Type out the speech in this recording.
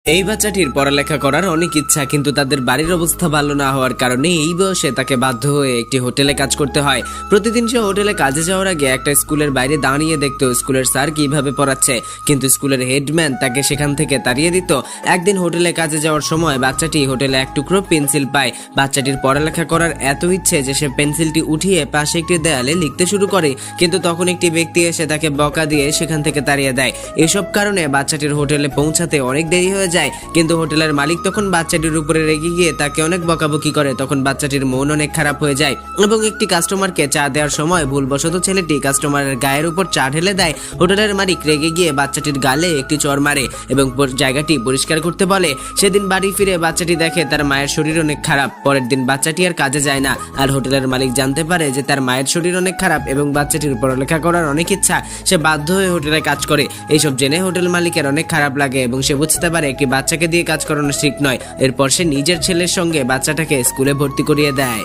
এই বাচ্চাটির পড়ালেখা করার অনেক ইচ্ছা, কিন্তু তাদের বাড়ির অবস্থা ভালো না হওয়ার কারণে এই বয়সে তাকে বাধ্য হয়ে একটি হোটেলে কাজ করতে হয়। প্রতিদিন সে হোটেলে কাজে যাওয়ার আগে একটা স্কুলের বাইরে দাঁড়িয়ে দেখতো স্কুলের স্যার কিভাবে পড়াচ্ছে, কিন্তু স্কুলের হেডম্যান তাকে সেখান থেকে তাড়িয়ে দিত। একদিন হোটেলে কাজে যাওয়ার সময় বাচ্চাটি হোটেলে এক টুকরো পেন্সিল পায়। বাচ্চাটির পড়ালেখা করার এত ইচ্ছে যে সে পেন্সিলটি উঠিয়ে পাশে একটি দেয়ালে লিখতে শুরু করে, কিন্তু তখন একটি ব্যক্তি এসে তাকে বকা দিয়ে সেখান থেকে তাড়িয়ে দেয়। এসব কারণে বাচ্চাটির হোটেলে পৌঁছাতে অনেক দেরি হয়ে যায়, কিন্তু হোটেলের মালিক তখন বাচ্চাটির উপরে রেগে গিয়ে তাকে অনেক বকাবকি করে। তখন বাচ্চাটির মন অনেক খারাপ হয়ে যায় এবং একটি কাস্টমারকে চা দেওয়ার সময় ভুলবশত ছেলেটি কাস্টমারের গায়ের উপর চা ঢেলে দেয়। হোটেলের মালিক রেগে গিয়ে বাচ্চাটির গালে একটি চড় মারে এবং জায়গাটি পরিষ্কার করতে বলে। সেদিন বাড়ি ফিরে বাচ্চাটি দেখে তার মায়ের শরীর অনেক খারাপ। পরের দিন বাচ্চাটি আর কাজে যায় না, আর হোটেলের মালিক জানতে পারে যে তার মায়ের শরীর অনেক খারাপ এবং বাচ্চাটির পড়ালেখা করার অনেক ইচ্ছা। সে বাধ্য হয়ে হোটেলে কাজ করে। এইসব জেনে হোটেল মালিকের অনেক খারাপ লাগে এবং সে বুঝতে পারে একটি বাচ্চাকে দিয়ে কাজ করানো ঠিক নয়। এরপর সে নিজের ছেলের সঙ্গে বাচ্চাটাকে স্কুলে ভর্তি করিয়ে দেয়।